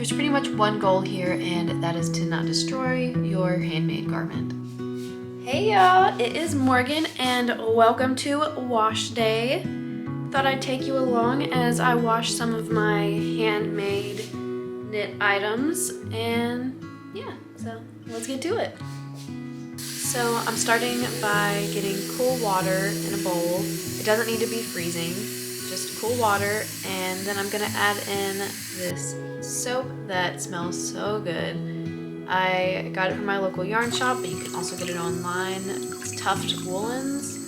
There's pretty much one goal here, and that is to not destroy your handmade garment. Hey y'all, it is Morgan and welcome to wash day. Thought I'd take you along as I wash some of my handmade knit items, and yeah, so let's get to it. So I'm starting by getting cool water in a bowl. It doesn't need to be freezing, just cool water, and then I'm gonna add in this soap that smells so good. I got it from my local yarn shop, but you can also get it online. It's Tuft Woolens.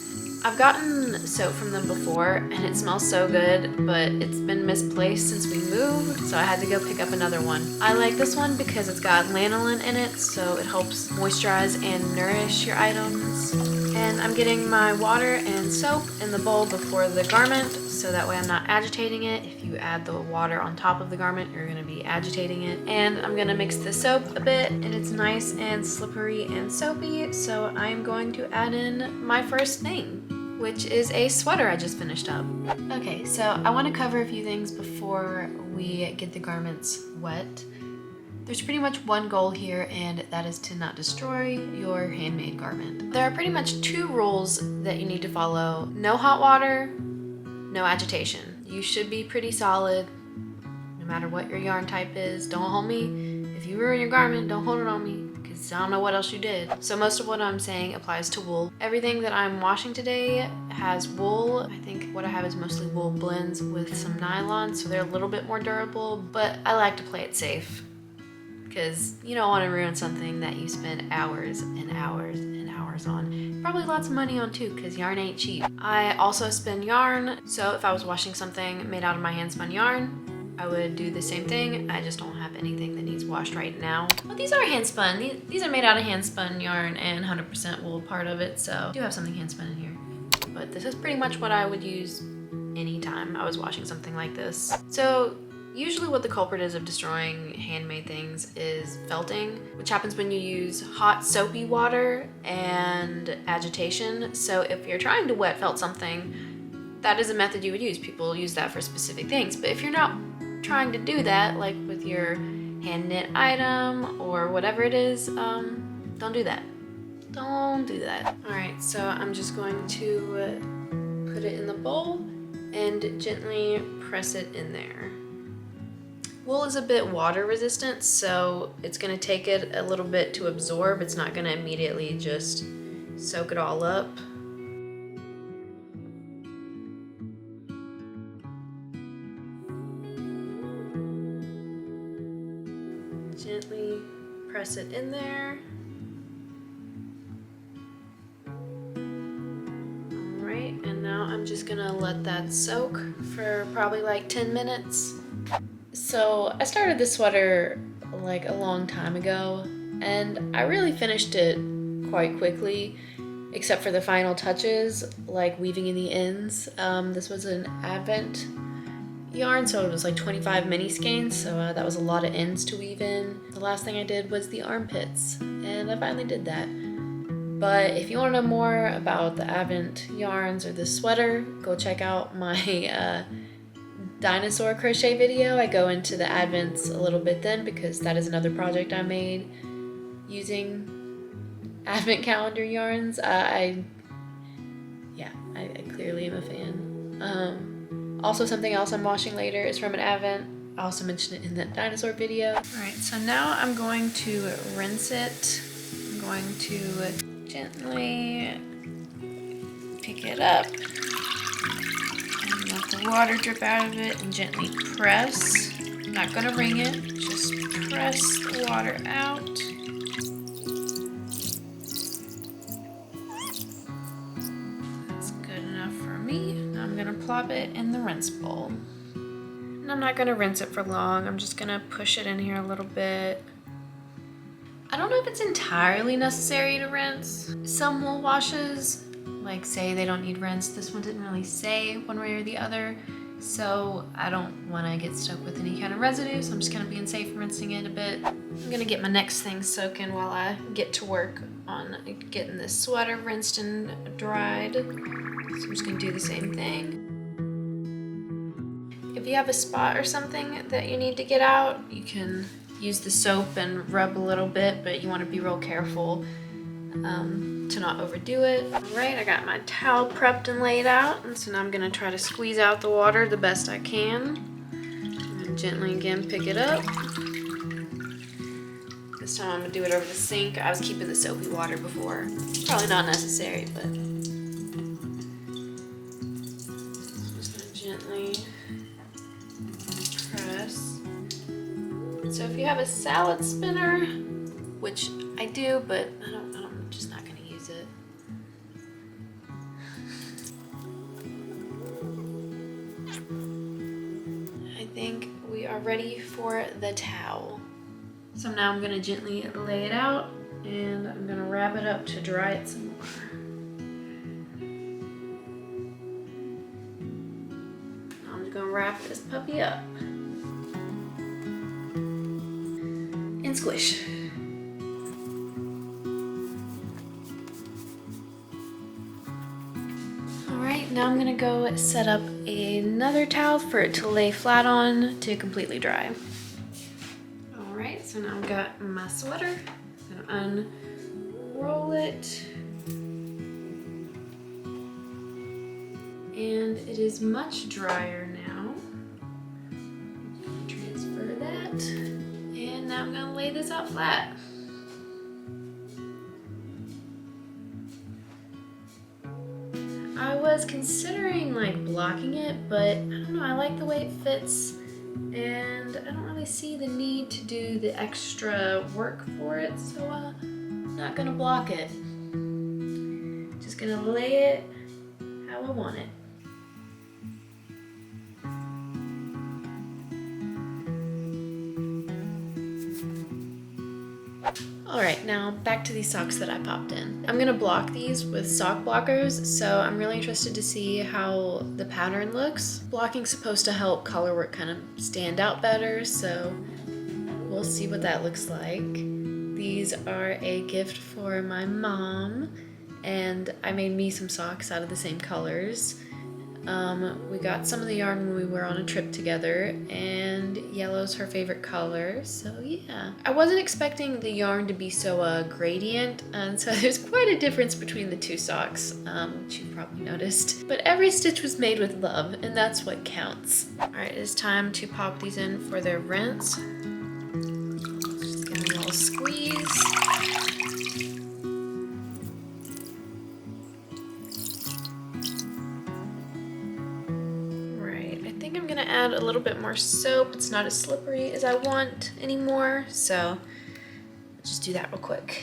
I've gotten soap from them before and it smells so good, but it's been misplaced since we moved, so I had to go pick up another one. I like this one because it's got lanolin in it, so it helps moisturize and nourish your items. And I'm getting my water and soap in the bowl before the garment, so that way I'm not agitating it. If you add the water on top of the garment, you're gonna be agitating it. And I'm gonna mix the soap a bit, and it's nice and slippery and soapy, so I'm going to add in my first thing, which is a sweater I just finished up. Okay, so I want to cover a few things before we get the garments wet. There's pretty much one goal here, and that is to not destroy your handmade garment. There are pretty much two rules that you need to follow. No hot water, no agitation. You should be pretty solid no matter what your yarn type is. Don't hold me. If you ruin your garment, don't hold it on me, because I don't know what else you did. So most of what I'm saying applies to wool. Everything that I'm washing today has wool. I think what I have is mostly wool blends with some nylon, so they're a little bit more durable, but I like to play it safe because you don't want to ruin something that you spent hours and hours and hours on. Probably lots of money on too, because yarn ain't cheap. I also spin yarn, so if I was washing something made out of my hand spun yarn, I would do the same thing. I just don't have anything that needs washed right now. Well, these are hand spun. These are made out of hand spun yarn and 100% wool part of it, so I do have something hand spun in here. But this is pretty much what I would use anytime I was washing something like this. So usually what the culprit is of destroying handmade things is felting, which happens when you use hot soapy water and agitation. So if you're trying to wet felt something, that is a method you would use. People use that for specific things. But if you're not trying to do that, like with your hand knit item or whatever it is, don't do that. Don't do that. All right, so I'm just going to put it in the bowl and gently press it in there. Wool is a bit water resistant, so it's gonna take it a little bit to absorb. It's not gonna immediately just soak it all up. Gently press it in there. All right, and now I'm just gonna let that soak for probably like 10 minutes. So I started this sweater like a long time ago, and I really finished it quite quickly, except for the final touches, like weaving in the ends. This was an Advent yarn, so it was like 25 mini skeins, so that was a lot of ends to weave in. The last thing I did was the armpits, and I finally did that. But if you want to know more about the Advent yarns or this sweater, go check out my dinosaur crochet video. I go into the Advents a little bit then, because that is another project I made using Advent calendar yarns. I clearly am a fan. Also, something else I'm washing later is from an Advent. I also mentioned it in that dinosaur video. All right, so now I'm going to rinse it. I'm going to gently pick it up and let the water drip out of it and gently press. I'm not gonna wring it, just press the water out. That's good enough for me. Now I'm gonna plop it in the rinse bowl. And I'm not gonna rinse it for long. I'm just gonna push it in here a little bit. I don't know if it's entirely necessary to rinse. Some wool washes like say they don't need rinse. This one didn't really say one way or the other, so I don't want to get stuck with any kind of residue, so I'm just gonna be safe rinsing it a bit. I'm gonna get my next thing soaking while I get to work on getting this sweater rinsed and dried. So I'm just gonna do the same thing. If you have a spot or something that you need to get out, you can use the soap and rub a little bit, but you want to be real careful to not overdo it. All right, I got my towel prepped and laid out, and so now I'm gonna try to squeeze out the water the best I can. And gently again pick it up. This time I'm gonna do it over the sink. I was keeping the soapy water before. Probably not necessary, but just gonna gently press. So if you have a salad spinner, which I do, but I'm just not gonna use it. I think we are ready for the towel. So now I'm gonna gently lay it out and I'm gonna wrap it up to dry it some more. Now I'm just gonna wrap this puppy up and squish. Alright, now I'm gonna go set up another towel for it to lay flat on to completely dry. Alright, so now I've got my sweater. I'm gonna unroll it. And it is much drier now. Transfer that. And now I'm gonna lay this out flat. I was considering like blocking it, but I don't know, I like the way it fits and I don't really see the need to do the extra work for it, so I'm not gonna block it. Just gonna lay it how I want it. Alright, now back to these socks that I popped in. I'm gonna block these with sock blockers, so I'm really interested to see how the pattern looks. Blocking's supposed to help colorwork kind of stand out better, so we'll see what that looks like. These are a gift for my mom, and I made me some socks out of the same colors. We got some of the yarn when we were on a trip together, and yellow's her favorite color, so yeah. I wasn't expecting the yarn to be so gradient, and so there's quite a difference between the two socks, which you probably noticed. But every stitch was made with love, and that's what counts. Alright, it's time to pop these in for their rinse. Just give them a little squeeze. I'm gonna add a little bit more soap. It's not as slippery as I want anymore, so let's just do that real quick.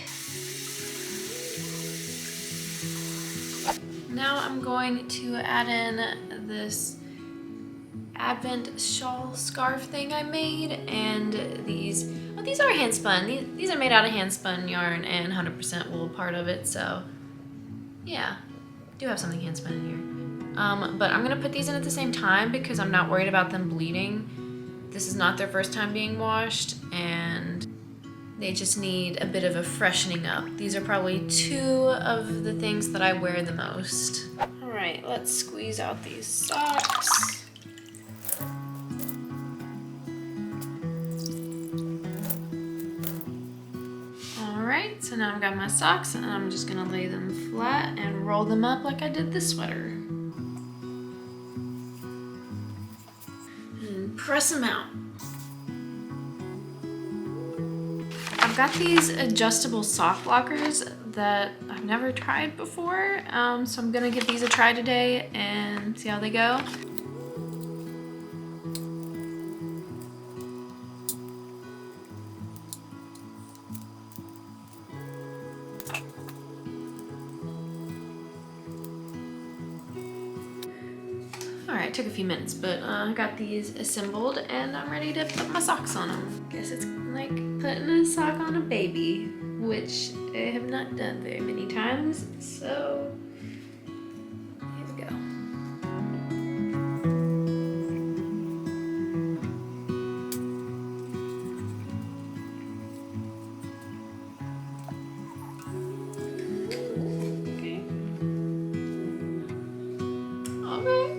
Now I'm going to add in this Advent shawl scarf thing I made, and these are hand spun. These are made out of hand spun yarn and 100% wool part of it, so yeah, I do have something hand spun in here. But I'm gonna put these in at the same time because I'm not worried about them bleeding. This is not their first time being washed and they just need a bit of a freshening up. These are probably two of the things that I wear the most. All right, let's squeeze out these socks. All right, so now I've got my socks and I'm just gonna lay them flat and roll them up like I did this sweater. Press them out. I've got these adjustable sock blockers that I've never tried before, so I'm gonna give these a try today and see how they go. Alright, it took a few minutes, but I got these assembled and I'm ready to put my socks on them. Guess it's like putting a sock on a baby, which I have not done very many times, so here we go. Okay.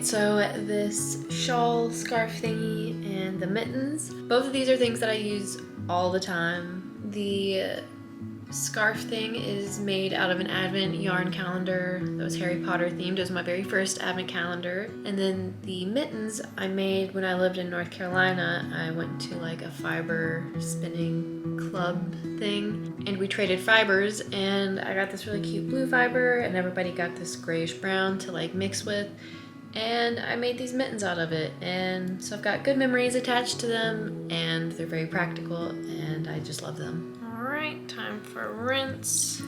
Alright, so this shawl scarf thingy and the mittens, both of these are things that I use all the time. The scarf thing is made out of an advent yarn calendar that was Harry Potter themed. It was my very first advent calendar. And then the mittens I made when I lived in North Carolina. I went to like a fiber spinning club thing and we traded fibers, and I got this really cute blue fiber and everybody got this grayish brown to like mix with, and I made these mittens out of it. And so I've got good memories attached to them, and they're very practical and I just love them. Alright, time for rinse.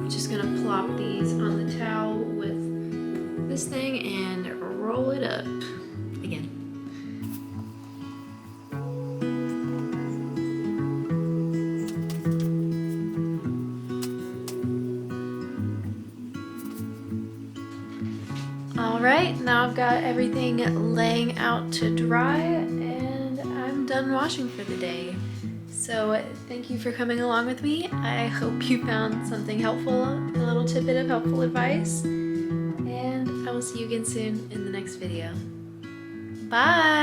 Just gonna plop these on the towel with this thing and roll it up again. All right, now I've got everything laying out to dry and I'm done washing for the day. So thank you for coming along with me. I hope you found something helpful, a little tidbit of helpful advice, and I will see you again soon in the next video. Bye!